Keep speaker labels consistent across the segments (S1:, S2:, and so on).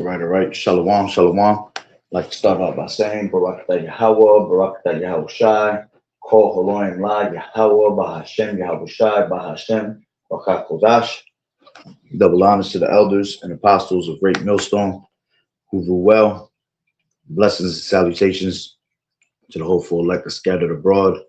S1: All right. Shalom, shalom. I'd like to start off by saying, Barak Yahawah, Barak Yahawashi, Kol Haloim La Yahawah, Bahashem Yahawashi, Bahashem, Barak Kodash. Double honors to the elders and apostles of Great Millstone who rule well. Blessings and salutations to the hopeful elect scattered abroad.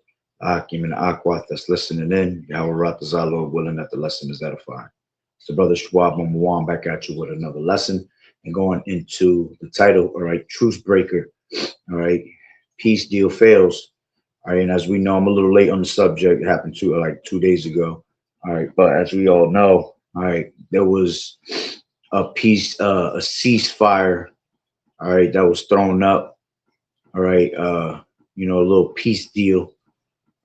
S1: Akim and Akwat that's listening in. Yahweh Ratazah, Lord willing that the lesson is edifying. It's the brother Schwab Mamawan back at you with another lesson and going into the title, all right, Truce Breaker, all right, peace deal fails. All right, and as we know, I'm a little late on the subject. It happened like 2 days ago. All right, but as we all know, all right, there was a ceasefire, all right, that was thrown up, all right, a little peace deal,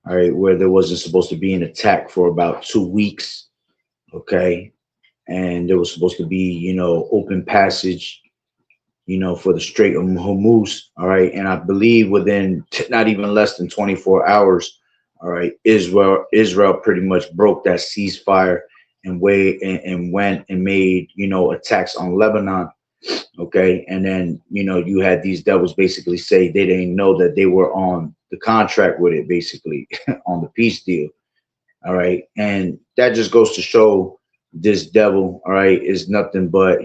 S1: all right, where there wasn't supposed to be an attack for about 2 weeks, okay, and there was supposed to be, open passage, for the Strait of Hormuz, all right, and I believe within not even less than 24 hours, all right, Israel pretty much broke that ceasefire and went and made, attacks on Lebanon, okay, and then, you had these devils basically say they didn't know that they were on the contract with it, basically, on the peace deal, all right, and that just goes to show this devil, all right, is nothing but,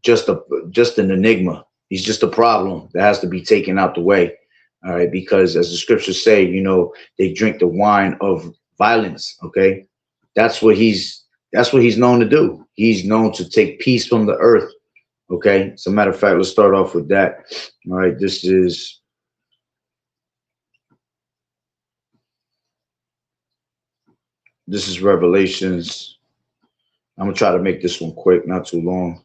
S1: just an enigma. He's just a problem that has to be taken out the way, all right, because as the scriptures say, they drink the wine of violence, okay. That's what he's known to do. He's known to take peace from the earth, okay. As a matter of fact, let's start off with that. All right, this is Revelations. I'm gonna try to make this one quick, not too long.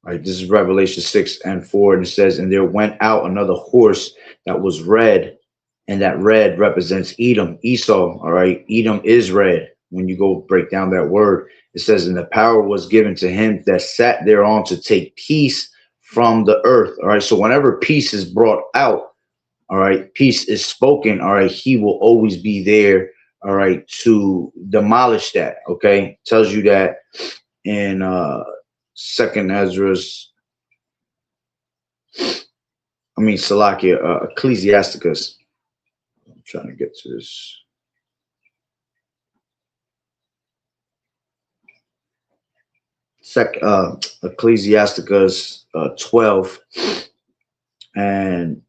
S1: All right, this is Revelation 6:4, and it says, and there went out another horse that was red, and that red represents Edom, Esau. All right, Edom is red. When you go break down that word, it says, and the power was given to him that sat thereon to take peace from the earth. All right, so whenever peace is brought out, all right, peace is spoken, all right, he will always be there, all right, to demolish that. Okay, tells you that in Second Ezra's, Salakia, Ecclesiasticus. I'm trying to get to this. Ecclesiasticus 12 and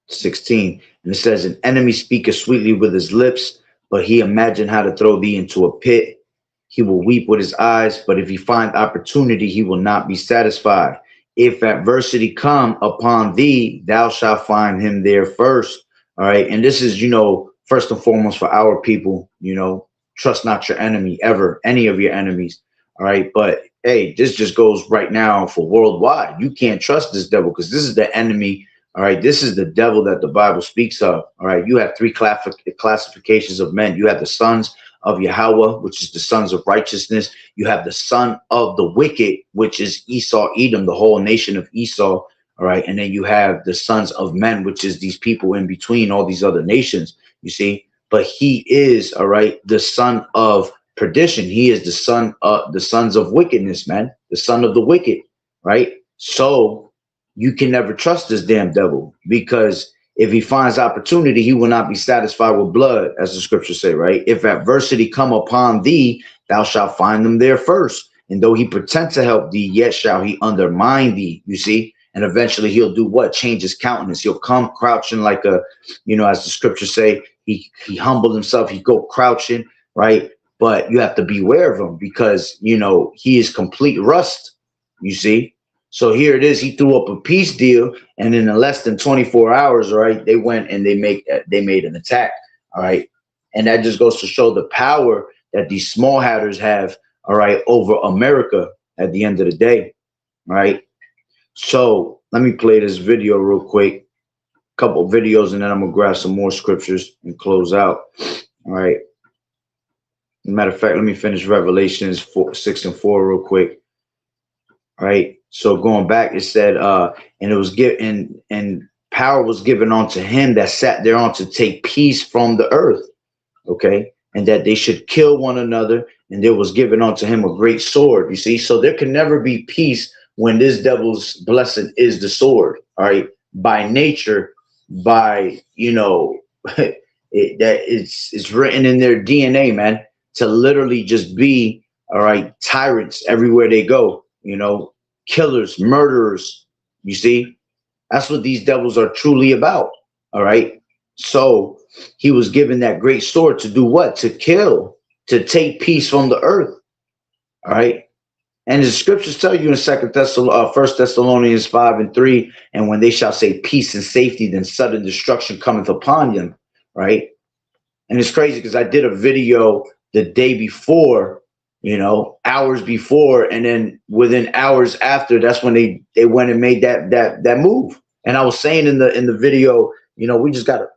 S1: 16, and it says, an enemy speaketh sweetly with his lips, but he imagined how to throw thee into a pit. He will weep with his eyes, but if he find opportunity, he will not be satisfied. If adversity come upon thee, thou shalt find him there first. All right, and this is, first and foremost for our people, trust not your enemy ever, any of your enemies. All right, but hey, this just goes right now for worldwide. You can't trust this devil because this is the enemy. All right, this is the devil that the Bible speaks of. All right, you have three classifications of men. You have the sons of Yahweh, which is the sons of righteousness. You have the son of the wicked, which is Esau, Edom, the whole nation of Esau. All right, and then you have the sons of men, which is these people in between all these other nations. You see, but he is, all right, the son of perdition. He is the sons of wickedness, man, the son of the wicked, right? So you can never trust this damn devil, because if he finds opportunity, he will not be satisfied with blood, as the scriptures say, right? If adversity come upon thee, thou shalt find them there first. And though he pretend to help thee, yet shall he undermine thee, you see? And eventually he'll do what? Change his countenance. He'll come crouching like a, as the scriptures say, he humbled himself. He go crouching, right? But you have to beware of him because, he is complete rust, you see? So here it is. He threw up a peace deal, and in less than 24 hours, right, they went and they made an attack. All right, and that just goes to show the power that these small hatters have. All right, over America at the end of the day. All right. So let me play this video real quick, couple of videos, and then I'm gonna grab some more scriptures and close out. All right. As a matter of fact, let me finish Revelations 6:4 real quick. All right. So going back, it said, and it was given, and power was given unto him that sat thereon to take peace from the earth. Okay. And that they should kill one another and there was given unto him a great sword. You see, so there can never be peace when this devil's blessing is the sword. All right, by nature, by that it's written in their DNA, man, to literally just be tyrants everywhere they go. Killers, murderers. You see, that's what these devils are truly about. All right. So he was given that great sword to do what? To kill, to take peace from the earth. All right. And the scriptures tell you in First Thessalonians 5:3, and when they shall say peace and safety, then sudden destruction cometh upon them. Right. And it's crazy because I did a video the day before, hours before, and then within hours after, that's when they went and made that move. And I was saying in the video, we just gotta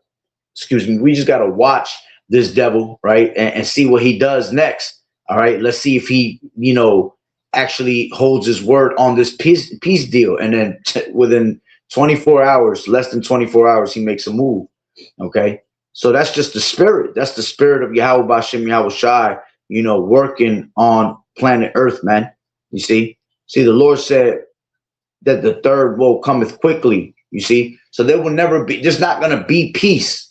S1: watch this devil, right, and see what he does next. All right, let's see if he, actually holds his word on this peace deal, and then within 24 hours, less than 24 hours, he makes a move. Okay, so that's just the spirit. That's the spirit of Yahweh B'Shem Yahawashi, working on planet Earth, man. You see, the Lord said that the third woe cometh quickly. You see, so there will never be. There's not going to be peace.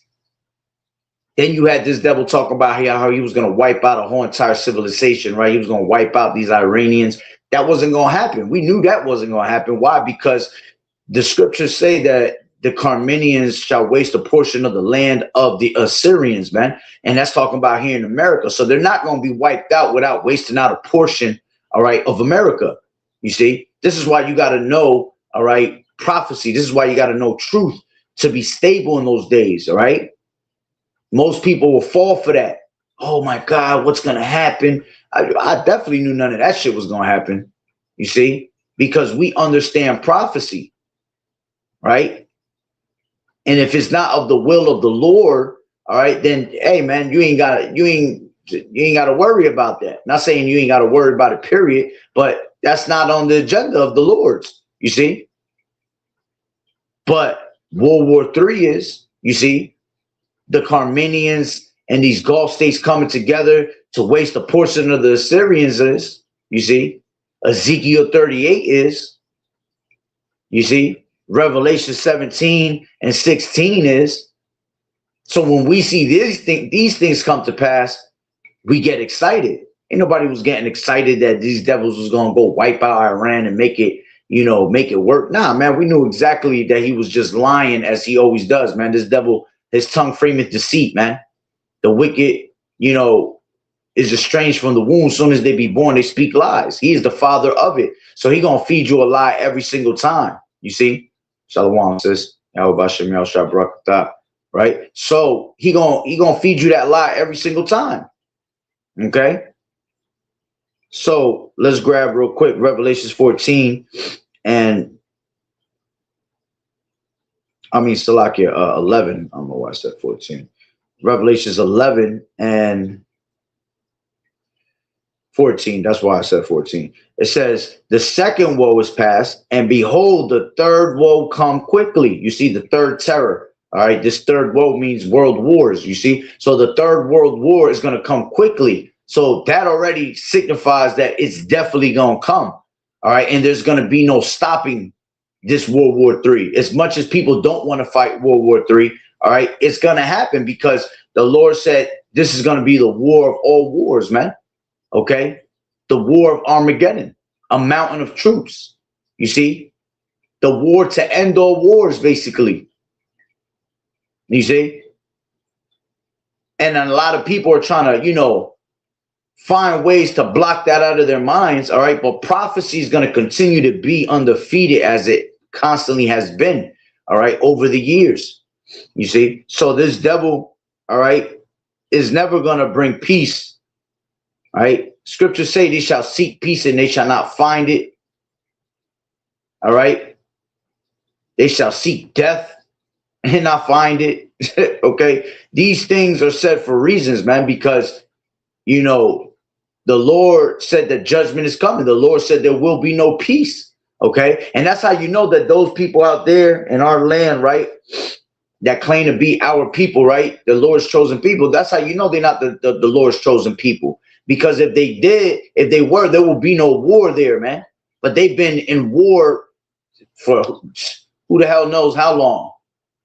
S1: Then you had this devil talk about how he was going to wipe out a whole entire civilization, right? He was going to wipe out these Iranians. That wasn't going to happen. We knew that wasn't going to happen. Why? Because the scriptures say that the Carmenians shall waste a portion of the land of the Assyrians, man. And that's talking about here in America. So they're not going to be wiped out without wasting out a portion, all right, of America. You see, this is why you got to know, all right, prophecy. This is why you got to know truth to be stable in those days, all right? Most people will fall for that. Oh my God, what's going to happen? I definitely knew none of that shit was going to happen. You see, because we understand prophecy, right? And if it's not of the will of the Lord, all right, then hey man, you ain't got to worry about that. Not saying you ain't got to worry about it, period, but that's not on the agenda of the Lord's, you see. But World War III is, you see, the Carmenians and these Gulf states coming together to waste a portion of the Assyrians is, you see. Ezekiel 38 is, you see. Revelation 17 and 16 is. So when we see these things come to pass, we get excited. Ain't nobody was getting excited that these devils was going to go wipe out Iran and make it, make it work. Nah, man, we knew exactly that he was just lying as he always does, man. This devil, his tongue frameth deceit, man. The wicked, is estranged from the womb. As soon as they be born, they speak lies. He is the father of it. So he going to feed you a lie every single time. You see? Shalom, sis. Right? So he gonna feed you that lie every single time. Okay? So let's grab real quick Revelations 14 and Salakia 11. I don't know why I said 14. Revelations 11 and 14. That's why I said 14. It says, the second woe is past, and behold, the third woe come quickly. You see, the third terror. All right, this third woe means world wars. You see, so the third world war is going to come quickly. So that already signifies that it's definitely going to come. All right, and there's going to be no stopping this World War III. As much as people don't want to fight World War III, all right, it's going to happen because the Lord said this is going to be the war of all wars, man. Okay, the war of Armageddon, a mountain of troops. You see, the war to end all wars, basically. You see, and a lot of people are trying to, find ways to block that out of their minds. All right, but prophecy is going to continue to be undefeated as it constantly has been. All right, over the years. You see, so this devil, all right, is never going to bring peace. All right, scriptures say they shall seek peace and they shall not find it. All right, they shall seek death and not find it. Okay, these things are said for reasons, man, because the Lord said that judgment is coming. The Lord said there will be no peace. Okay, and that's how you know that those people out there in our land, right, that claim to be our people, right, the Lord's chosen people, that's how you know they're not the Lord's chosen people. Because if they were, there will be no war there, man. But they've been in war for who the hell knows how long.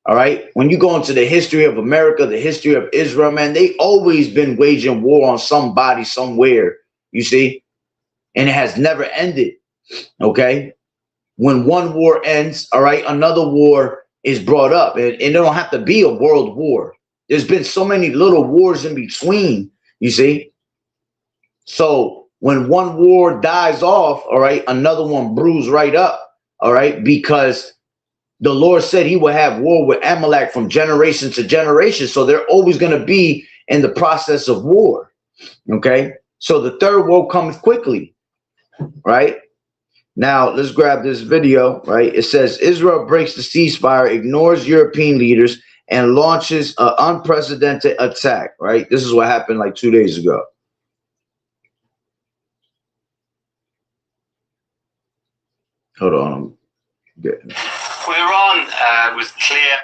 S1: All right. When you go into the history of America, the history of Israel, man, they always been waging war on somebody somewhere, you see, and it has never ended. Okay. When one war ends, all right, another war is brought up, and it don't have to be a world war. There's been so many little wars in between, you see. So when one war dies off, all right, another one brews right up, all right, because the Lord said he will have war with Amalek from generation to generation. So they're always going to be in the process of war. Okay. So the third woe cometh quickly. Right. Now let's grab this video. Right. It says Israel breaks the ceasefire, ignores European leaders, and launches an unprecedented attack. Right. This is what happened like 2 days ago. Hold on. I'm getting it.
S2: Iran was clear.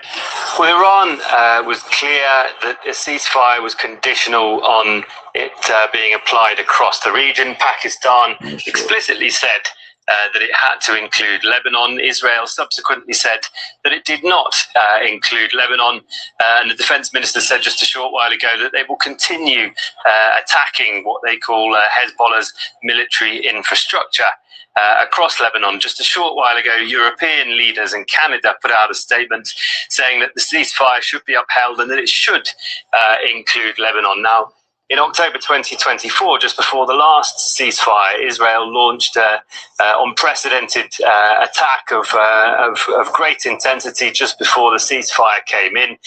S2: Iran was clear that a ceasefire was conditional on it being applied across the region. Pakistan explicitly said that it had to include Lebanon. Israel subsequently said that it did not include Lebanon. And the defense minister said just a short while ago that they will continue attacking what they call Hezbollah's military infrastructure across Lebanon. Just a short while ago, European leaders and Canada put out a statement saying that the ceasefire should be upheld and that it should include Lebanon. Now, in October 2024, just before the last ceasefire, Israel launched an unprecedented attack of great intensity just before the ceasefire came in.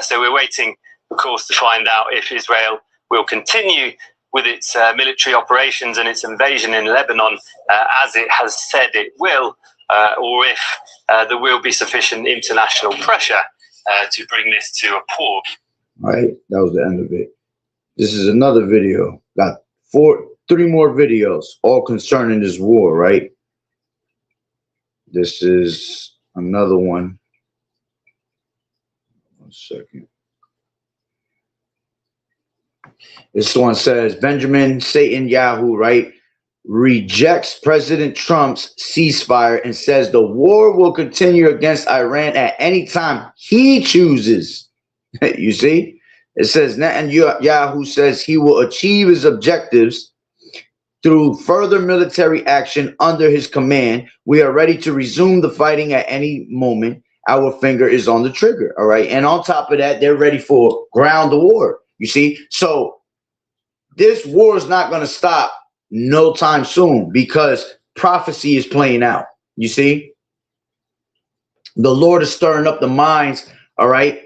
S2: So we're waiting, of course, to find out if Israel will continue with its military operations and its invasion in Lebanon, as it has said it will, or if there will be sufficient international pressure to bring this to a pause.
S1: All right, that was the end of it. This is another video. Got three more videos, all concerning this war, right? This is another one. 1 second. This one says Benjamin Satan Yahoo, right, rejects President Trump's ceasefire and says the war will continue against Iran at any time he chooses. You see, it says Netanyahu says he will achieve his objectives through further military action under his command. We are ready to resume the fighting at any moment. Our finger is on the trigger. All right. And on top of that, they're ready for ground war. You see, so this war is not going to stop no time soon because prophecy is playing out. You see, the Lord is stirring up the minds, all right,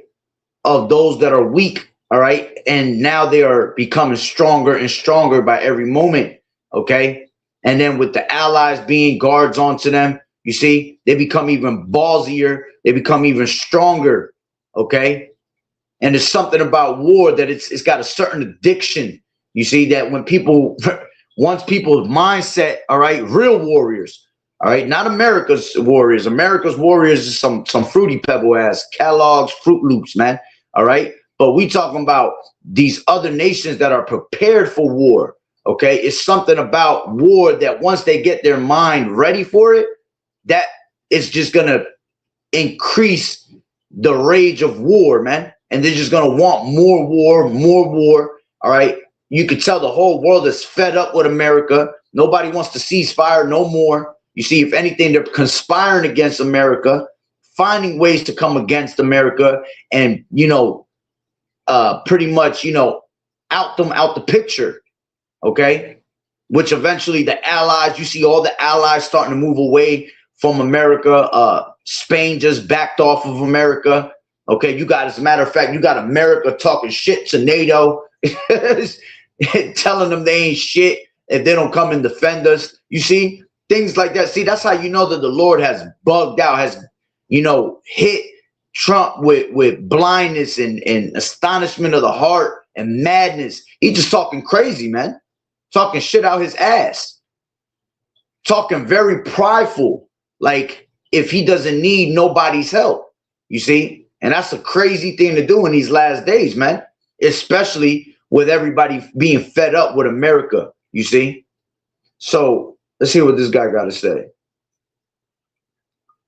S1: of those that are weak, all right, and now they are becoming stronger and stronger by every moment, okay? And then with the allies being guards onto them, you see, they become even ballsier, they become even stronger, okay? And there's something about war that it's got a certain addiction. You see that when people, once people's mindset, all right, real warriors, all right, not America's warriors. America's warriors is some fruity pebble ass Kellogg's, Fruit Loops, man. All right, but we talking about these other nations that are prepared for war. Okay, it's something about war that once they get their mind ready for it, that is just gonna increase the rage of war, man. And they're just gonna want more war, more war. All right. You could tell the whole world is fed up with America. Nobody wants to ceasefire no more. You see, if anything, they're conspiring against America, finding ways to come against America and, you know, pretty much, you know, out the picture. Okay. Which eventually the allies, you see all the allies starting to move away from America. Spain just backed off of America. Okay. You got, as a matter of fact, you got America talking shit to NATO. Telling them they ain't shit if they don't come and defend us. You see, things like that. See, that's how you know that the Lord has bugged out, has, you know, hit Trump with blindness and astonishment of the heart and madness. He just talking crazy, man. Talking shit out his ass. Talking very prideful, like if he doesn't need nobody's help. You see? And that's a crazy thing to do in these last days, man. Especially with everybody being fed up with America, you see? So let's hear what this guy got to say.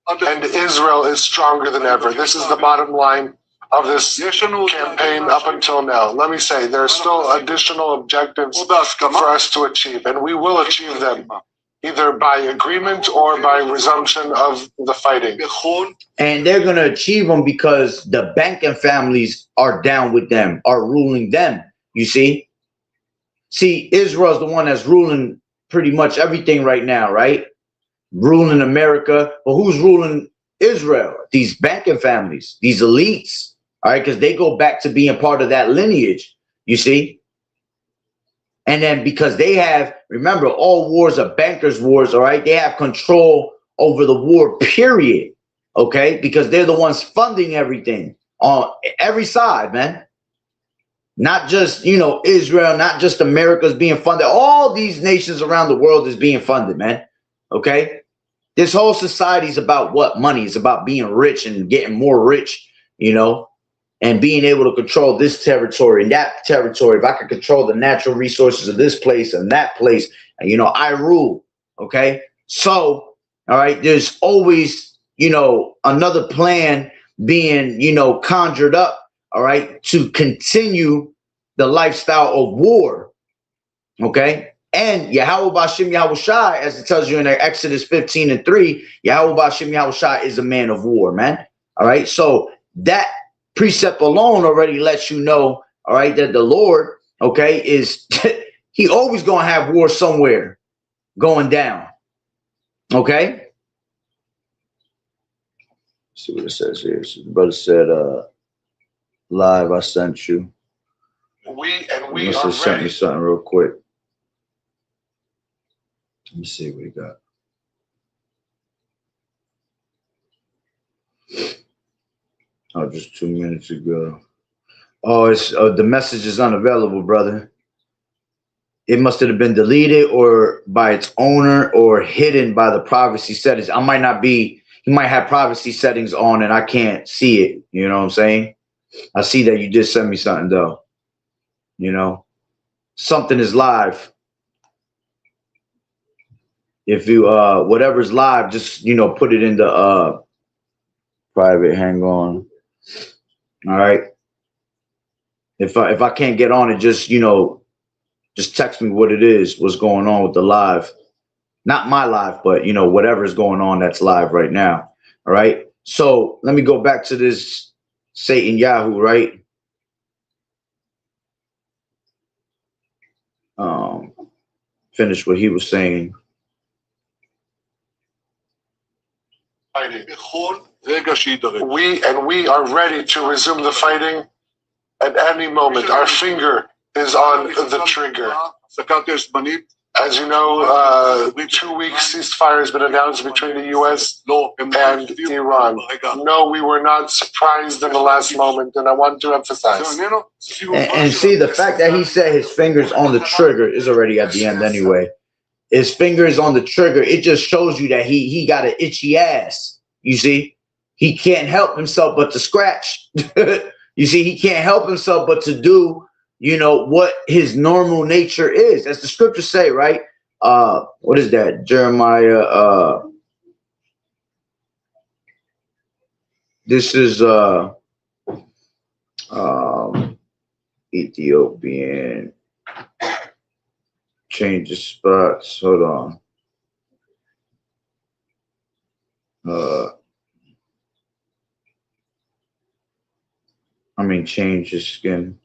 S3: And Israel is stronger than ever. This is the bottom line of this campaign up until now. Let me say, there are still additional objectives for us to achieve, and we will achieve them, either by agreement or by resumption of the fighting.
S1: And they're going to achieve them because the banking families are down with them, are ruling them, you see? See, Israel's the one that's ruling pretty much everything right now, right? Ruling America, but who's ruling Israel? These banking families, these elites, all right, because they go back to being part of that lineage, you see? And then because they have, remember, all wars are bankers' wars, all right? They have control over the war, period, okay? Because they're the ones funding everything on every side, man. Not just, you know, Israel, not just America's being funded. All these nations around the world is being funded, man, okay? This whole society is about what? Money. It's about being rich and getting more rich, you know, and being able to control this territory and that territory. If I could control the natural resources of this place and that place, and, you know, I rule, okay? So, all right, there's always, you know, another plan being, you know, conjured up, all right, to continue the lifestyle of war, okay? And Yahweh B'Shem Yahushai, as it tells you in Exodus 15:3, Yahweh B'Shem Yahushai is a man of war, man. All right. So that precept alone already lets you know, all right, that the Lord, okay, is he always gonna have war somewhere going down. Okay. Let's see what it says here. So the brother said, live, I sent you.
S3: We are
S1: sent me
S3: ready.
S1: something real quick. Let me see what we got. Oh, just 2 minutes ago. Oh, it's the message is unavailable, brother. It must have been deleted or by its owner or hidden by the privacy settings. I might not be, he might have privacy settings on and I can't see it. You know what I'm saying? I see that you did send me something though. You know, something is live. If you whatever's live, just, you know, put it in the private. Hang on. All right. If I can't get on it, just, you know, just text me what it is, what's going on with the live. Not my live, but, you know, whatever is going on that's live right now. All right. So let me go back to this Satan Yahoo, right? Finish what he was saying.
S3: We are ready to resume the fighting at any moment. Our finger is on the trigger. As you know, 2 weeks ceasefire has been announced between the U.S. and Iran. No, we were not surprised in the last moment, and I want to emphasize.
S1: And see, the fact that he said his finger's on the trigger is already at the end anyway. His finger is on the trigger. It just shows you that he got an itchy ass. You see, he can't help himself but to scratch. You see, he can't help himself but to do, you know, what his normal nature is. As the scriptures say, right? What is that? Jeremiah. This is Ethiopian. Change the spots. Hold on. Change his skin.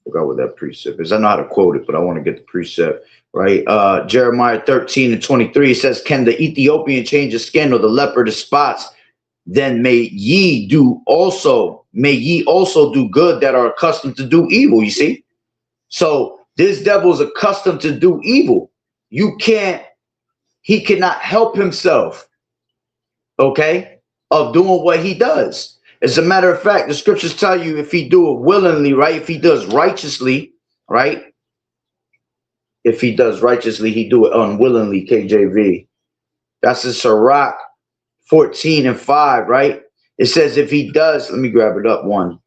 S1: Forgot what that precept is. I know how to quote it, but I want to get the precept right. Jeremiah 13:23 says, "Can the Ethiopian change his skin or the leopard his spots? Then may ye also do good that are accustomed to do evil." You see, so this devil is accustomed to do evil. He cannot help himself, okay, of doing what he does. As a matter of fact, the scriptures tell you if he do it willingly, right? If he does righteously, right? If he does righteously, he do it unwillingly, KJV. That's in Sirach 14:5, right? It says if he does, let me grab it up one.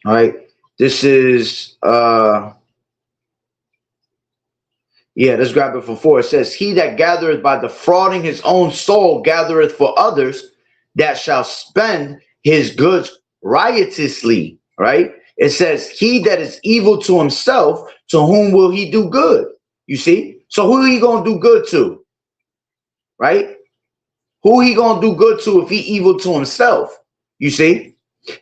S1: All right. This is yeah, let's grab it for 4. It says, he that gathereth by defrauding his own soul gathereth for others, that shall spend his goods riotously. Right? It says, he that is evil to himself, to whom will he do good? You see? So who he gonna do good to? Right? Who he gonna do good to if he evil to himself? You see?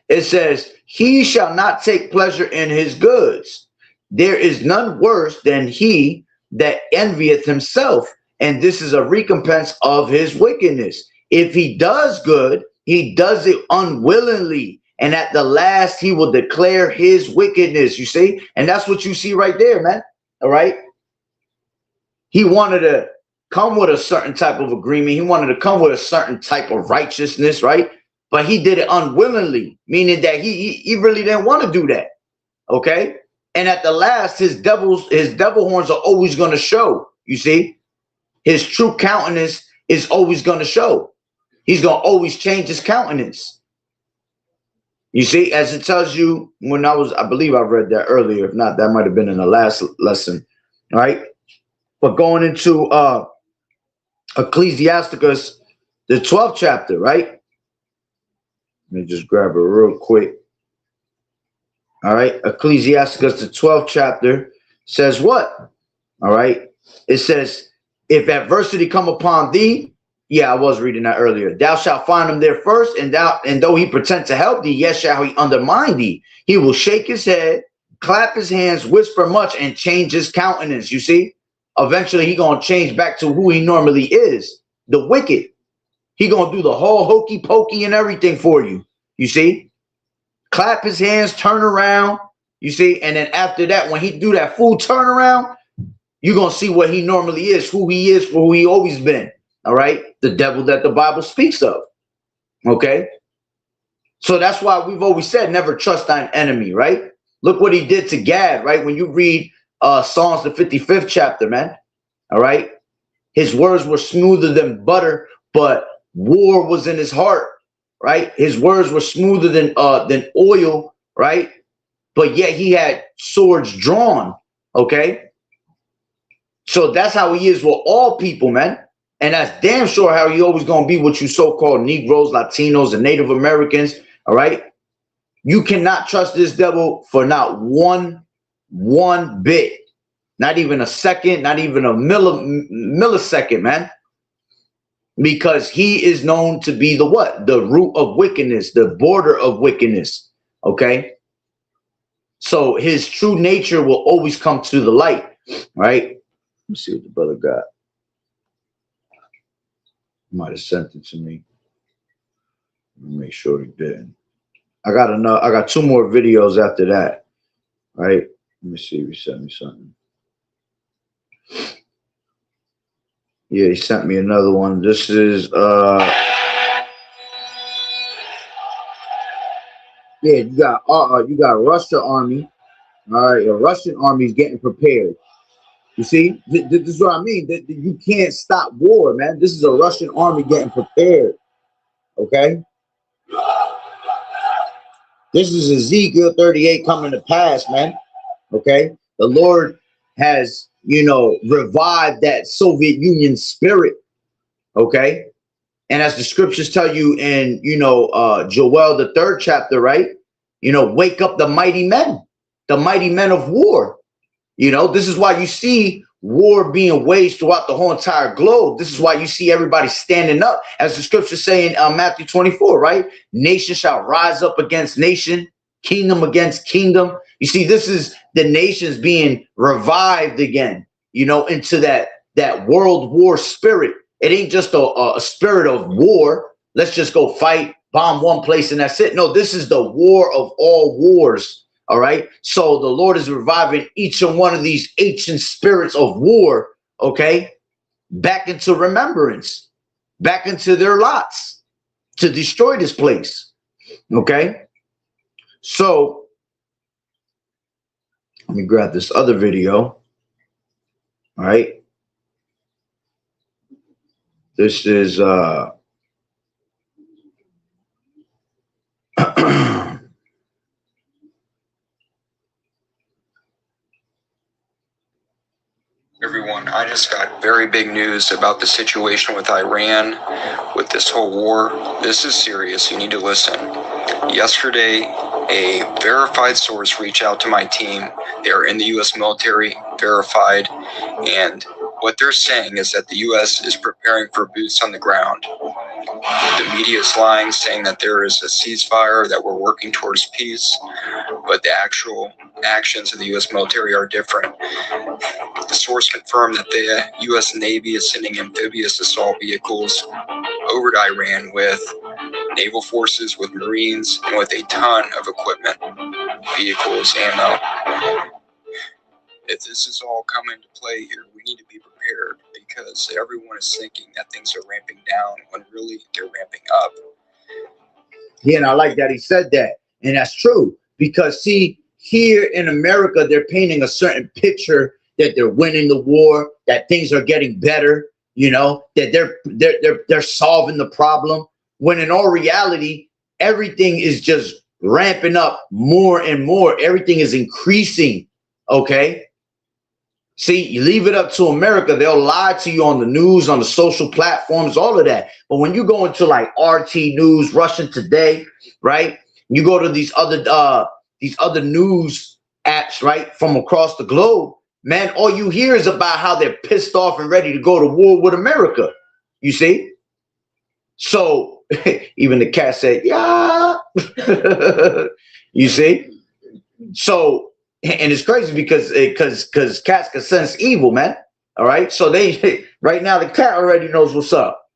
S1: It says, he shall not take pleasure in his goods. There is none worse than he that envieth himself, and this is a recompense of his wickedness. If he does good, he does it unwillingly, and at the last he will declare his wickedness. You see? And that's what you see right there, man. All right? He wanted to come with a certain type of agreement. He wanted to come with a certain type of righteousness, right? But he did it unwillingly, meaning that he really didn't want to do that. Okay? And at the last, his devil horns are always going to show. You see? His true countenance is always going to show. He's going to always change his countenance. You see, as it tells you when I believe I read that earlier. If not, that might have been in the last lesson. All right? But going into Ecclesiasticus, the 12th chapter, right? Let me just grab it real quick. All right. Ecclesiasticus, the 12th chapter says what? All right. It says, if adversity come upon thee, yeah, I was reading that earlier. Thou shalt find him there first, and though he pretend to help thee, yet shall he undermine thee. He will shake his head, clap his hands, whisper much, and change his countenance. You see? Eventually, he gonna change back to who he normally is, the wicked. He gonna do the whole hokey pokey and everything for you. You see? Clap his hands, turn around. You see? And then after that, when he do that full turnaround, you're gonna see what he normally is, who he is, for who he always been. All right? The devil that the Bible speaks of. Okay? So that's why we've always said never trust thine enemy, right? Look what he did to Gad, right? When you read Psalms, the 55th chapter, man. All right? His words were smoother than butter, but war was in his heart, right? His words were smoother than oil, right? But yet he had swords drawn, okay? So that's how he is with all people, man. And that's damn sure how he always going to be with you so-called Negroes, Latinos, and Native Americans, all right? You cannot trust this devil for not one bit. Not even a second, not even a millisecond, man. Because he is known to be the what? The root of wickedness, the border of wickedness, okay? So his true nature will always come to the light, right? Let me see what the brother got. Might have sent it to me. Let me make sure he didn't. I got 2 more videos after that, right? Let me see if he sent me something. Yeah, he sent me another one. This is yeah, you got Russia army. All right, the Russian army is getting prepared. You see, this is what I mean. You can't stop war, man. This is a Russian army getting prepared. Okay, this is Ezekiel 38 coming to pass, man. Okay, the Lord has, revived that Soviet Union spirit. Okay, and as the scriptures tell you in, Joel, the 3rd chapter, right? Wake up the mighty men of war. This is why you see war being waged throughout the whole entire globe. This is why you see everybody standing up, as the scriptures say in Matthew 24, right? Nation shall rise up against nation, kingdom against kingdom. You see, this is the nations being revived again, into that world war spirit. It ain't just a spirit of war. Let's just go fight, bomb one place, and that's it. No, this is the war of all wars. All right. So the Lord is reviving each and one of these ancient spirits of war, okay, back into remembrance, back into their lots to destroy this place. Okay. So let me grab this other video. All right. This is
S4: everyone. I just got very big news about the situation with Iran, with this whole war. This is serious. You need to listen. Yesterday, a verified source reached out to my team. They're in the U.S. military, verified, and what they're saying is that the U.S. is preparing for boots on the ground. The media is lying, saying that there is a ceasefire, that we're working towards peace, but the actual actions of the U.S. military are different. The source confirmed that the U.S. Navy is sending amphibious assault vehicles over to Iran with naval forces, with Marines, and with a ton of equipment, vehicles, ammo. If this is all coming into play here, we need to be prepared, because everyone is thinking that things are ramping down when really they're ramping up.
S1: Yeah, and I like that he said that. And that's true, because see, here in America, they're painting a certain picture that they're winning the war, that things are getting better, you know, that they're solving the problem, when in all reality, everything is just ramping up more and more. Everything is increasing. Okay. See, you leave it up to America, they'll lie to you on the news, on the social platforms, all of that. But when you go into like RT News, Russian Today, right? You go to these other news apps, right, from across the globe, man, all you hear is about how they're pissed off and ready to go to war with America. You see? So even the cat said, yeah. You see? So, and it's crazy because cats can sense evil, man. All right. So they right now the cat already knows what's up.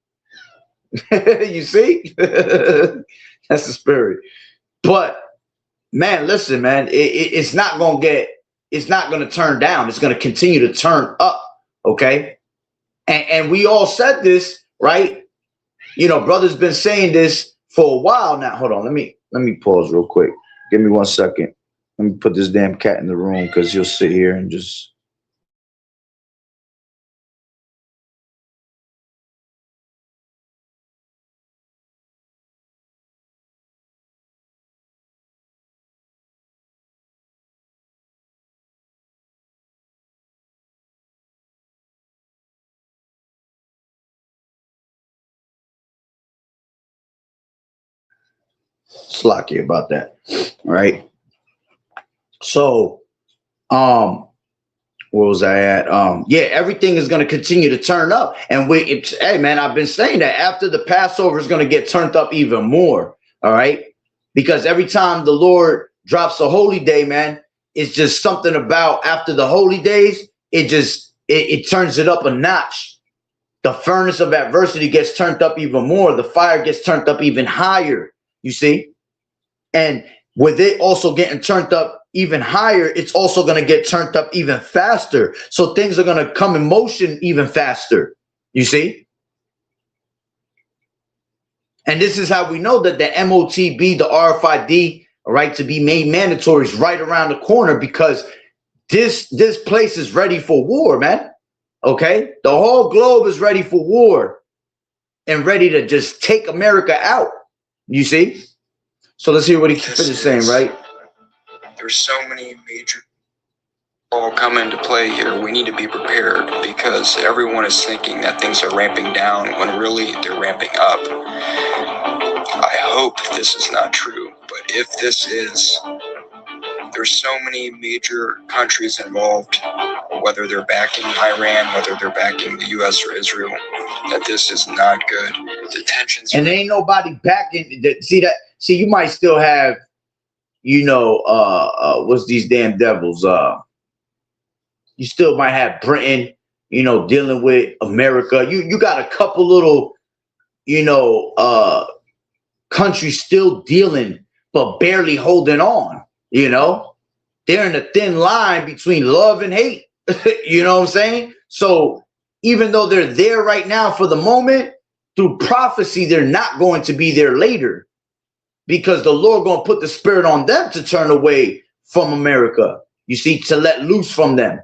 S1: You see? That's the spirit. But man, listen, man, it's not gonna turn down. It's gonna continue to turn up. Okay. And we all said this, right? You know, brother's been saying this for a while now. Hold on, let me pause real quick. Give me 1 second. Let me put this damn cat in the room, because he'll sit here and just. Slocky about that. All right. So, where was I at? Yeah, everything is going to continue to turn up. And hey, man, I've been saying that after the Passover is going to get turned up even more. All right. Because every time the Lord drops a holy day, man, it's just something about after the holy days, it turns it up a notch. The furnace of adversity gets turned up even more. The fire gets turned up even higher. You see? And with it also getting turned up even higher, it's also going to get turned up even faster. So things are going to come in motion even faster. You see? And this is how we know that the MOTB, the RFID, all right, to be made mandatory is right around the corner, because this place is ready for war, man. Okay? The whole globe is ready for war and ready to just take America out. You see? So let's hear what he finished saying, right?
S4: There's so many major all come into play here. We need to be prepared, because everyone is thinking that things are ramping down when really they're ramping up. I hope this is not true, but if this is, there's so many major countries involved, whether they're backing Iran, whether they're backing the U.S. or Israel, that this is not good. The tensions.
S1: And there ain't nobody backing. See, you might still have, you know, what's these damn devils? You still might have Britain, you know, dealing with America. You got a couple little, you know, countries still dealing, but barely holding on. You know, they're in a thin line between love and hate. You know what I'm saying? So even though they're there right now for the moment, through prophecy, they're not going to be there later, because the Lord going to put the spirit on them to turn away from America. You see, to let loose from them.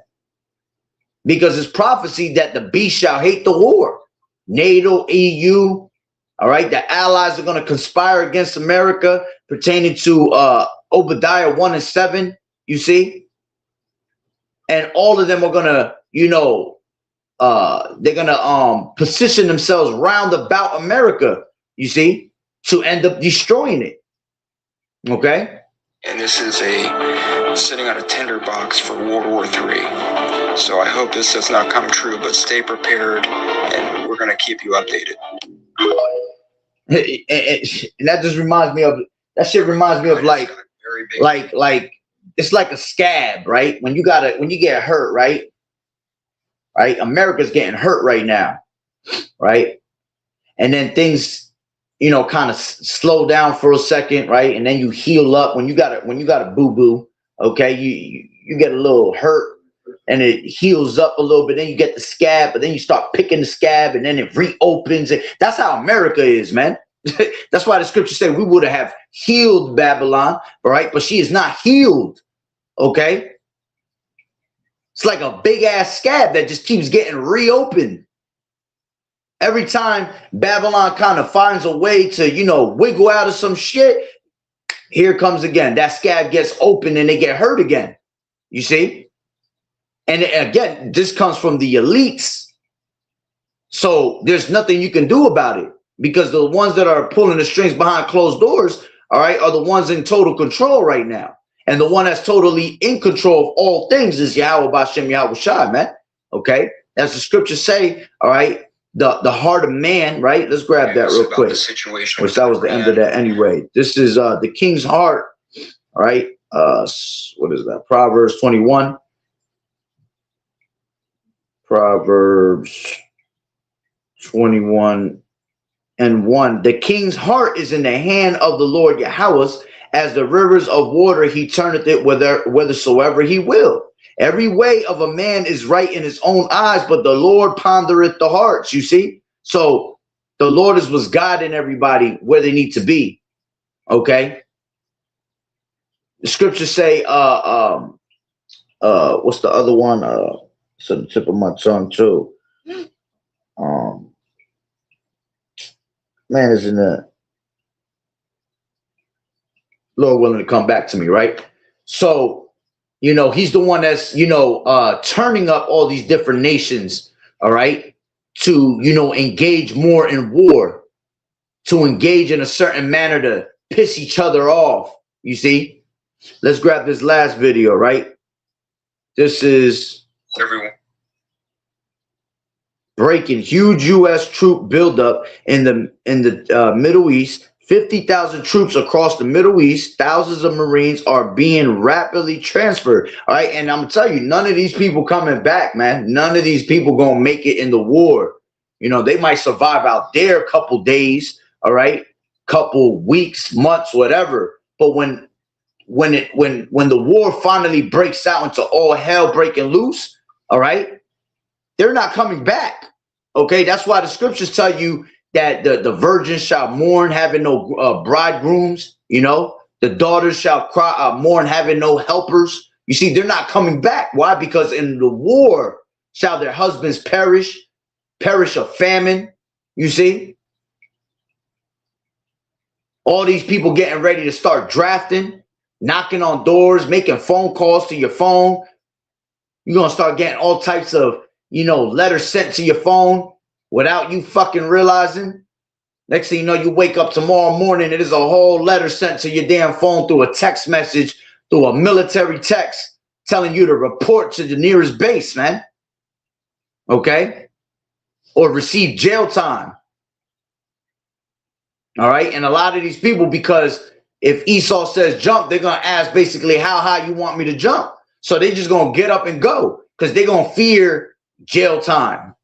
S1: Because it's prophecy that the beast shall hate the war. NATO, EU, all right, the allies are going to conspire against America, pertaining to Obadiah 1 and 7, you see? And all of them are going to, you know, position themselves round about America, you see, to end up destroying it. Okay.
S4: And this is sitting on a tinderbox for World War III. So I hope this does not come true, but stay prepared, and we're going to keep you updated.
S1: And that just reminds me of, that shit reminds me of like it's like a scab, right? When you get hurt, right? America's getting hurt right now, right? And then things, kind of slow down for a second, right? And then you heal up when you got a boo-boo, okay? You get a little hurt and it heals up a little bit. Then you get the scab, but then you start picking the scab and then it reopens it. That's how America is, man. That's why the scriptures say we would have healed Babylon, right? But she is not healed, okay? It's like a big ass scab that just keeps getting reopened. Every time Babylon kind of finds a way to, wiggle out of some shit, here comes again. That scab gets open and they get hurt again. You see? And again, this comes from the elites. So there's nothing you can do about it because the ones that are pulling the strings behind closed doors, all right, are the ones in total control right now. And the one that's totally in control of all things is YAHAWAH'S, YAHAWAH'S, man. Okay? As the scriptures say, all right, the heart of man, right? Let's grab that real quick. Which that was the end of that anyway. This is the king's heart, all right? What is that? Proverbs 21. Proverbs 21 and 1. The king's heart is in the hand of the Lord YAHAWAH'S, as the rivers of water he turneth it whithersoever he will. Every way of a man is right in his own eyes, but the Lord pondereth the hearts, you see? So the Lord was guiding everybody where they need to be, okay? The scriptures say, what's the other one? It's on the tip of my tongue too. Man, isn't it? Lord willing to come back to me, right? So, he's the one that's, turning up all these different nations, all right, to, engage more in war, to engage in a certain manner to piss each other off, you see? Let's grab this last video, right? This is breaking huge U.S. troop buildup in the Middle East. 50,000 troops across the Middle East, thousands of Marines are being rapidly transferred. All right. And I'm going to tell you, none of these people coming back, man. None of these people going to make it in the war. They might survive out there a couple days. All right. Couple weeks, months, whatever. But when the war finally breaks out into all hell breaking loose, all right, they're not coming back. Okay. That's why the scriptures tell you that the virgins shall mourn, having no bridegrooms. The daughters shall cry, mourn, having no helpers. You see, they're not coming back. Why? Because in the war shall their husbands perish of famine. You see, all these people getting ready to start drafting, knocking on doors, making phone calls to your phone. You're gonna start getting all types of, letters sent to your phone without you fucking realizing. Next thing you know, you wake up tomorrow morning, it is a whole letter sent to your damn phone through a text message, through a military text, telling you to report to the nearest base, man. Okay? Or receive jail time. All right? And a lot of these people, because if Esau says jump, they're going to ask basically how high you want me to jump. So they just going to get up and go because they're going to fear jail time.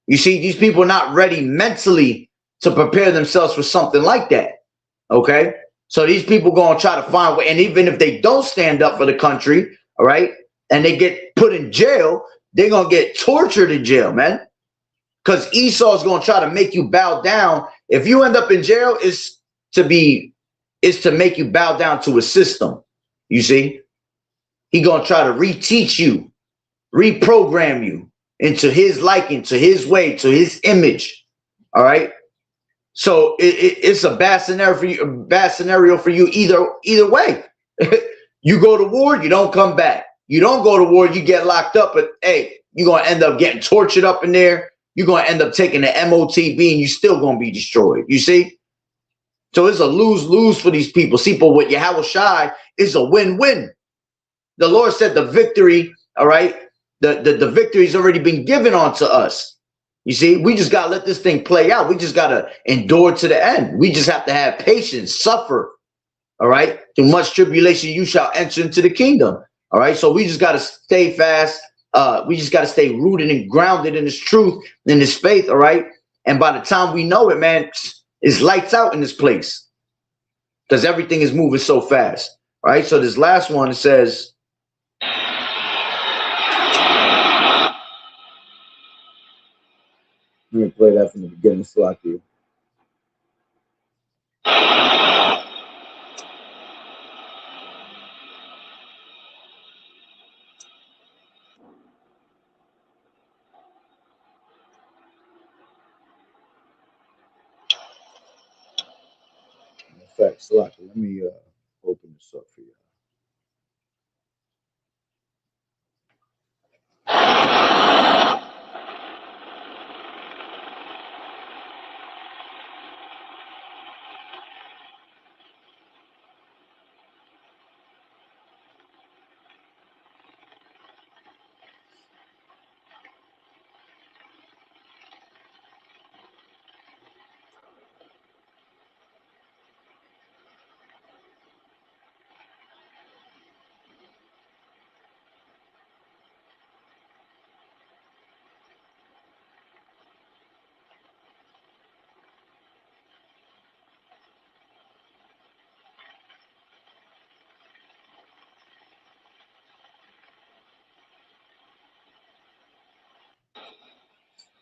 S1: You see, these people are not ready mentally to prepare themselves for something like that. Okay? So these people going to try to find a way. And even if they don't stand up for the country, all right, and they get put in jail, they're going to get tortured in jail, man. Because Esau is going to try to make you bow down. If you end up in jail, it's to make you bow down to a system. You see? He's going to try to reteach you, reprogram you into his liking, to his way, to his image. All right. So it's a bad scenario for you either way. You go to war, you don't come back. You don't go to war, you get locked up. But hey, You're going to end up getting tortured up in there. You're going to end up taking the MOTB and you're still going to be destroyed. You see? So it's a lose-lose for these people. See, but with YAHAWAH'S is a win-win. The Lord said the victory, all right, the victory's already been given onto us. You see, we just got to let this thing play out. We just got to endure to the end. We just have to have patience, suffer, all right? Through much tribulation, you shall enter into the kingdom, all right? So we just got to stay fast. We just got to stay rooted and grounded in this truth, in this faith, all right? And by the time we know it, man, it's lights out in this place because everything is moving so fast, all right? So this last one, it says, let me play that from the beginning slot here. In fact, slot, let me open this up for you.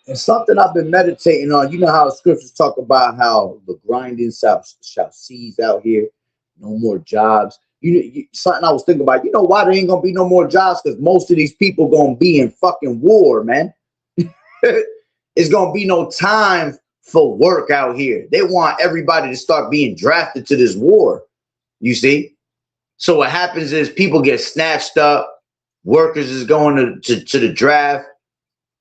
S1: And something I've been meditating on, you know how scriptures talk about how the grinding shall cease out here, no more jobs. Something I was thinking about, you know why there ain't gonna be no more jobs? Because most of these people gonna be in fucking war, man. It's gonna be no time for work out here. They want everybody to start being drafted to this war, you see? So what happens is people get snatched up, workers is going to the draft.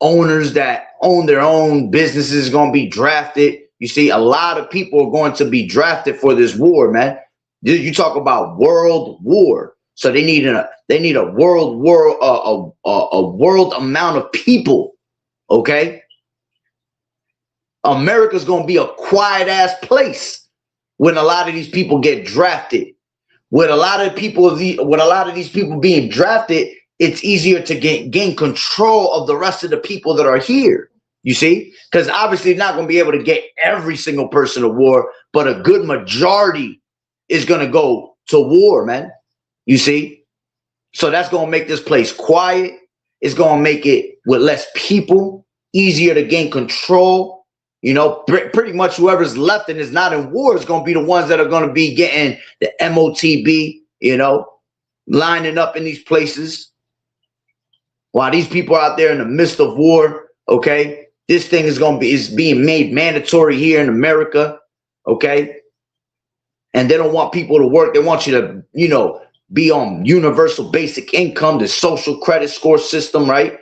S1: Owners that own their own businesses going to be drafted. You see, a lot of people are going to be drafted for this war, man. You talk about world war, so they need a world war, a world amount of people. Okay, America's going to be a quiet ass place when a lot of these people get drafted. With a lot of these people being drafted, it's easier to gain control of the rest of the people that are here, you see? Because obviously you're not going to be able to get every single person to war, but a good majority is going to go to war, man, you see? So that's going to make this place quiet. It's going to make it with less people, easier to gain control. You know, pretty much whoever's left and is not in war is going to be the ones that are going to be getting the MOTB, you know, lining up in these places. While these people are out there in the midst of war, okay, this thing is being made mandatory here in America, okay? And they don't want people to work. They want you to, you know, be on universal basic income, the social credit score system, right?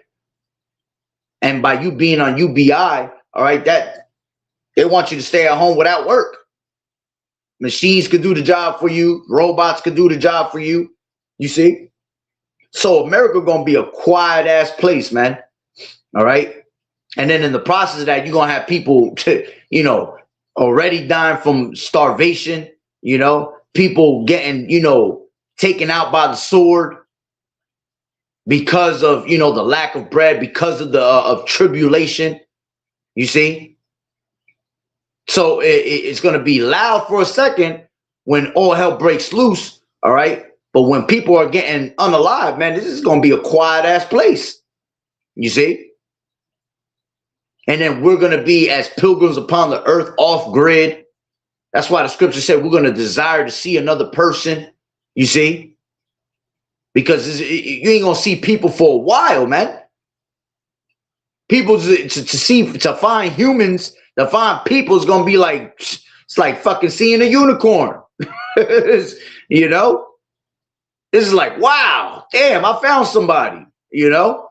S1: And by you being on UBI, all right, that they want you to stay at home without work. Machines could do the job for you. Robots could do the job for you. You see? So America gonna be a quiet ass place, man. All right. And then in the process of that, you're gonna have people, you know, already dying from starvation, you know, people getting, you know, taken out by the sword because of, you know, the lack of bread, because of the of tribulation. You see? So it's gonna be loud for a second when all hell breaks loose, all right? But when people are getting unalive, man, this is going to be a quiet ass place. You see? And then we're going to be as pilgrims upon the earth, off grid. That's why the scripture said we're going to desire to see another person. You see? Because you ain't going to see people for a while, man. People to find humans, to find people is going to be like, it's like fucking seeing a unicorn. You know? This is like, wow, damn, I found somebody, you know?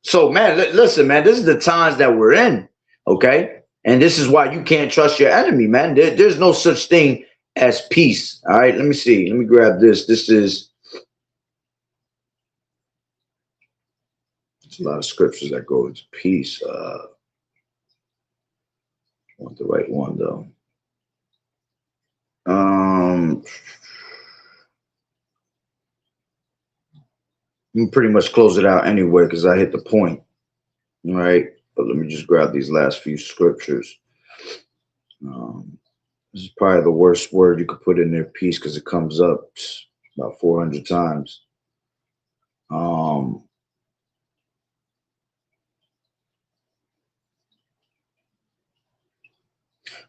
S1: So, man, listen, man, this is the times that we're in, okay? And this is why you can't trust your enemy, man. There's no such thing as peace. All right, let me see. Let me grab this. This is a lot of scriptures that go into peace. I want the right one though. I'm pretty much close it out anyway because I hit the point. All right, but let me just grab these last few scriptures. This is probably the worst word you could put in there, peace, because it comes up about 400 times.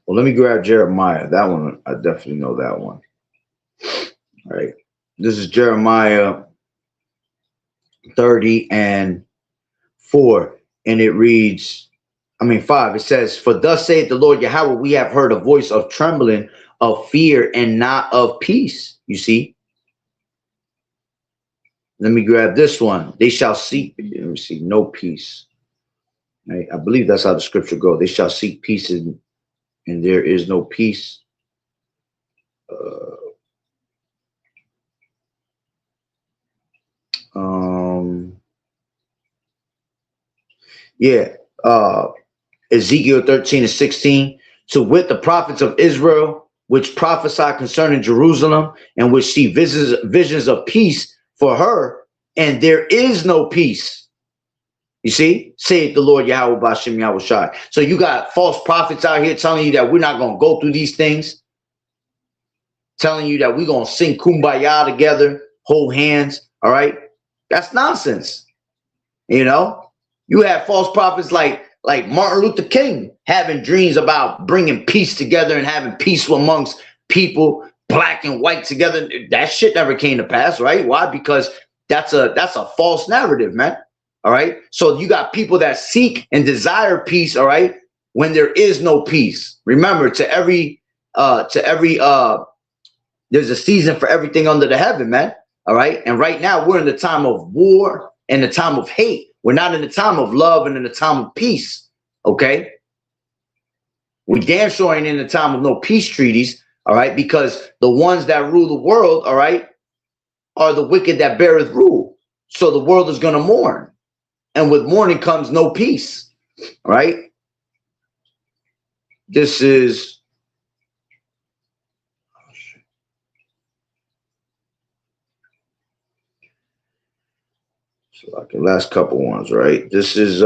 S1: Well, let me grab Jeremiah. That one, I definitely know that one. All right. This is Jeremiah 30 and 4. And it reads, 5. It says, for thus saith the Lord Yahweh, we have heard a voice of trembling, of fear, and not of peace. You see? Let me grab this one. They shall seek, let me see, no peace. Right? I believe that's how the scripture goes. They shall seek peace and there is no peace. Ezekiel 13 and 16. To wit, the prophets of Israel, which prophesy concerning Jerusalem, and which see visions of peace for her, and there is no peace. You see, saith the Lord Yahweh Bashem Yahweh Shai. So you got false prophets out here telling you that we're not going to go through these things, telling you that we're going to sing kumbaya together, hold hands. All right. That's nonsense. You know, you have false prophets like Martin Luther King having dreams about bringing peace together and having peace amongst people, black and white together. That shit never came to pass. Right. Why? Because that's a false narrative, man. All right. So you got people that seek and desire peace. All right. When there is no peace. Remember, there's a season for everything under the heaven, man. All right. And right now we're in the time of war and the time of hate. We're not in the time of love and in the time of peace. Okay. We damn sure ain't in the time of no peace treaties. All right. Because the ones that rule the world, all right, are the wicked that beareth rule. So the world is going to mourn. And with mourning comes no peace. All right. This is. So like the last couple ones, right? This is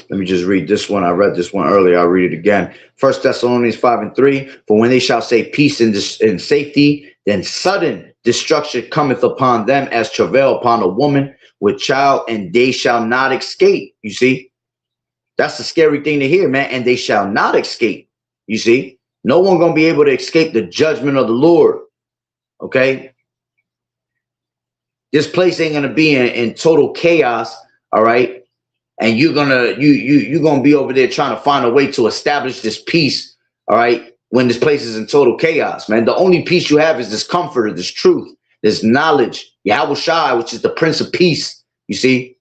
S1: let me just read this one. I read this one earlier. I'll read it again. 1 Thessalonians 5 and 3. For when they shall say peace and safety, then sudden destruction cometh upon them as travail upon a woman with child, and they shall not escape. You see, that's the scary thing to hear, man. And they shall not escape. You see, no one gonna be able to escape the judgment of the Lord. Okay, this place ain't gonna be in total chaos. All right. And you're gonna be over there trying to find a way to establish this peace, all right, when this place is in total chaos, man. The only peace you have is this comfort, this truth, this knowledge, Yahweh Shai, which is the Prince of Peace, you see.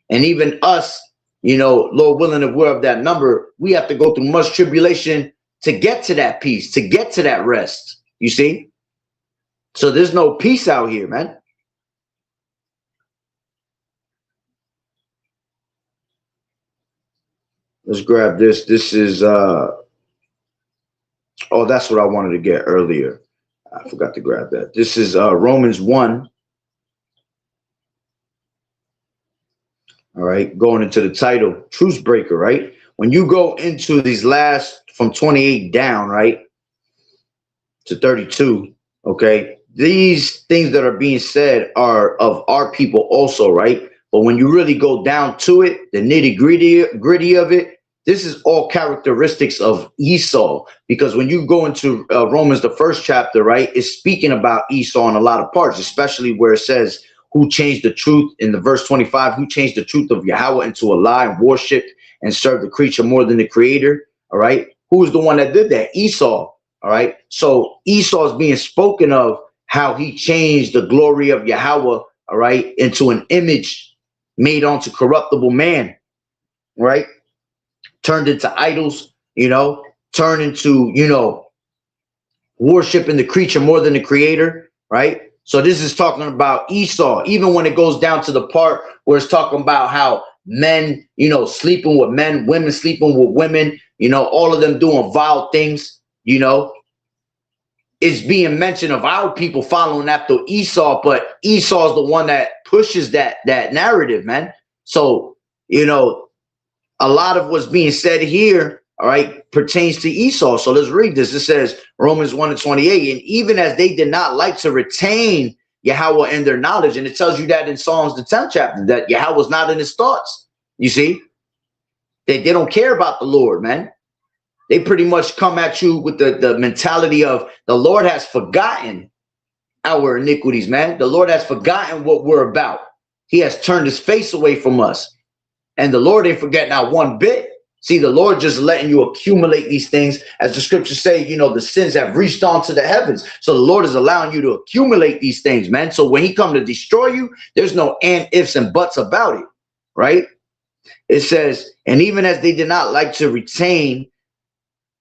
S1: And even us, you know, Lord willing, if we're of that number, we have to go through much tribulation to get to that peace, to get to that rest, you see. So there's no peace out here, man. Let's grab this. This is, oh, that's what I wanted to get earlier. I forgot to grab that. This is Romans 1. All right, going into the title, Truce Breaker, right? When you go into these last, from 28 down, right, to 32, okay, these things that are being said are of our people also, right? But when you really go down to it, the nitty-gritty of it, this is all characteristics of Esau, because when you go into Romans, the first chapter, right, it's speaking about Esau in a lot of parts, especially where it says, who changed the truth in the verse 25, who changed the truth of Yahweh into a lie and worshiped and served the creature more than the creator. All right. Who was the one that did that? Esau. All right. So Esau is being spoken of, how he changed the glory of Yahweh, all right, into an image made onto corruptible man, right? Turned into idols, you know, turned into, you know, worshiping the creature more than the creator, right? So this is talking about Esau, even when it goes down to the part where it's talking about how men, you know, sleeping with men, women sleeping with women, you know, all of them doing vile things, you know. It's being mentioned of our people following after Esau, but Esau is the one that pushes that narrative, man. So, you know, a lot of what's being said here, all right, pertains to Esau. So let's read this. It says Romans 1:28, and even as they did not like to retain Yahweh in their knowledge, and it tells you that in Psalms, the 10th chapter, that Yahweh was not in his thoughts. You see, they don't care about the Lord, man. They pretty much come at you with the mentality of the Lord has forgotten our iniquities, man. The Lord has forgotten what we're about. He has turned his face away from us. And the Lord ain't forgetting not one bit. See, the Lord just letting you accumulate these things. As the scriptures say, you know, the sins have reached onto the heavens. So the Lord is allowing you to accumulate these things, man. So when he come to destroy you, there's no and, ifs, and buts about it, right? It says, and even as they did not like to retain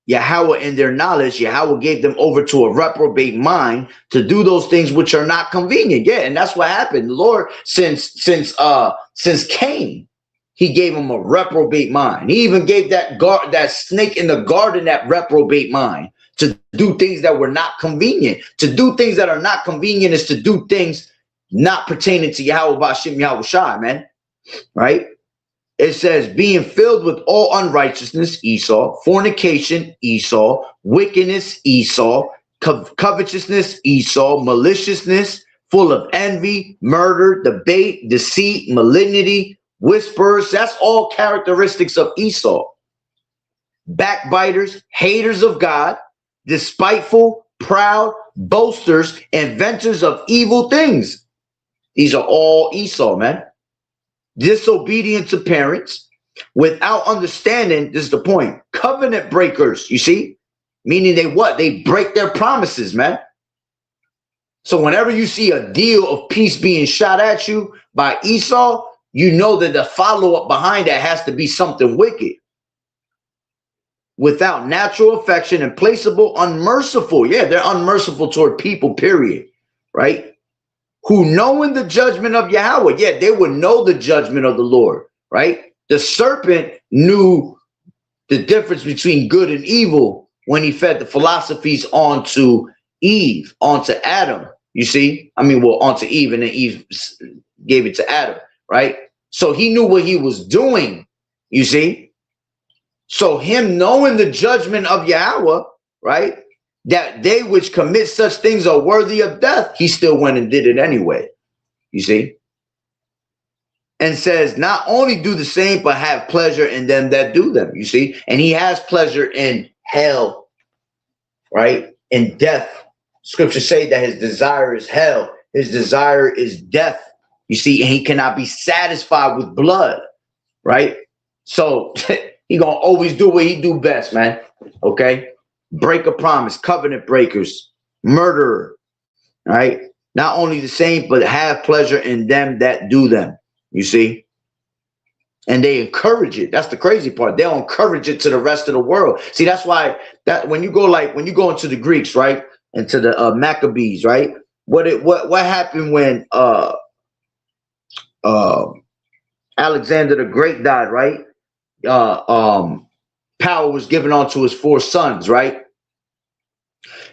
S1: Yahweh in their knowledge, Yahweh gave them over to a reprobate mind to do those things which are not convenient. Yeah, and that's what happened. The Lord, since Cain, he gave him a reprobate mind. He even gave that snake in the garden that reprobate mind to do things that were not convenient. To do things that are not convenient is to do things not pertaining to Yahweh B'Shem Yahweh Shai, man. Right? It says, being filled with all unrighteousness, Esau, fornication, Esau, wickedness, Esau, covetousness, Esau, maliciousness, full of envy, murder, debate, deceit, malignity, whispers. That's all characteristics of Esau. Backbiters, haters of God, despiteful, proud, boasters, inventors of evil things. These are all Esau, man. Disobedient to parents, without understanding, this is the point, covenant breakers, you see? Meaning they what? They break their promises, man. So whenever you see a deal of peace being shot at you by Esau, you know that the follow-up behind that has to be something wicked. Without natural affection and placeable, unmerciful. Yeah, they're unmerciful toward people, period, right? Who knowing the judgment of Yahweh, yeah, they would know the judgment of the Lord, right? The serpent knew the difference between good and evil when he fed the philosophies onto Eve, onto Adam, you see? I mean, well, onto Eve, and then Eve gave it to Adam, right? So he knew what he was doing, you see? So him knowing the judgment of Yahweh, right? That they which commit such things are worthy of death, he still went and did it anyway, you see? And says, not only do the same, but have pleasure in them that do them, you see? And he has pleasure in hell, right? In death. Scriptures say that his desire is hell. His desire is death, you see? And he cannot be satisfied with blood, right? So he gonna always do what he do best, man, okay? Break a promise, covenant breakers, murderer, right? Not only the same, but have pleasure in them that do them, you see? And they encourage it. That's the crazy part. They'll encourage it to the rest of the world. See, that's why that when you go into the Greeks, right? Into the Maccabees, right? What happened when Alexander the Great died, right? Power was given onto his 4 sons, right?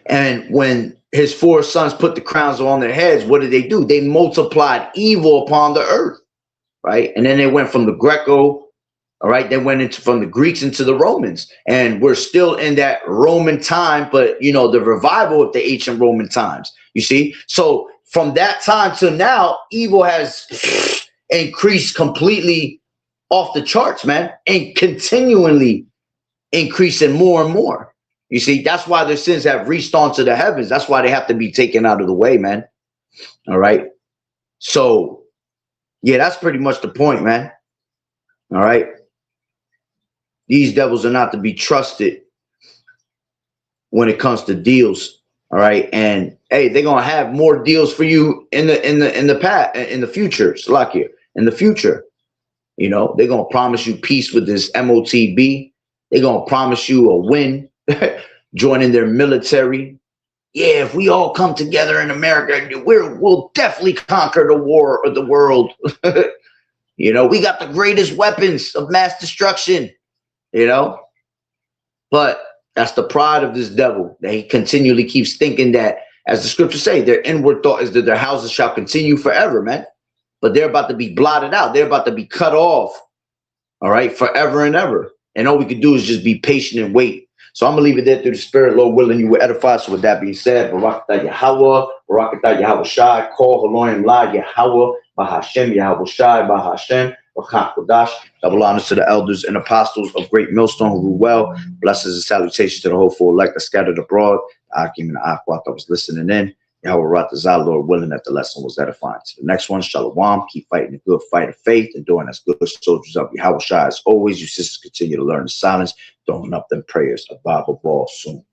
S1: And when his 4 sons put the crowns on their heads, what did they do? They multiplied evil upon the earth, right? And then they went from the Greco, all right? They went from the Greeks into the Romans. And we're still in that Roman time, but, you know, the revival of the ancient Roman times, you see? So from that time to now, evil has increased completely off the charts, man, and continually increasing more and more. You see, that's why their sins have reached onto the heavens. That's why they have to be taken out of the way, man. All right. So, yeah, that's pretty much the point, man. All right. These devils are not to be trusted when it comes to deals. All right. And hey, they're gonna have more deals for you in the future. Salakia, in the future. You know, they're gonna promise you peace with this MOTB. They're gonna promise you a win, joining their military. Yeah, if we all come together in America, we'll definitely conquer the war of the world. You know, we got the greatest weapons of mass destruction, you know. But that's the pride of this devil, that he continually keeps thinking that, as the scriptures say, their inward thought is that their houses shall continue forever, man. But they're about to be blotted out. They're about to be cut off, all right, forever and ever. And all we can do is just be patient and wait. So I'm going to leave it there through the Spirit. Lord willing, you will edify. So with that being said, Barakatah Yahawah, Barakatah Yahweh Shai, Kol Haloim La Yahawah, Bahashem Yahweh Shai, Bahashem, Bachak Kodash. Double honors to the elders and apostles of Great Millstone who rule well. Blessings and salutations to the hopeful elect that scattered abroad. The Akim and the Akwat that was listening in. Yahweh Ratazah, Lord willing, that the lesson was edifying. To the next one, Shalom. Keep fighting the good fight of faith and doing as good soldiers of Yahweh Shai. As always, you sisters continue to learn in silence, throwing up them prayers. A Bible ball soon.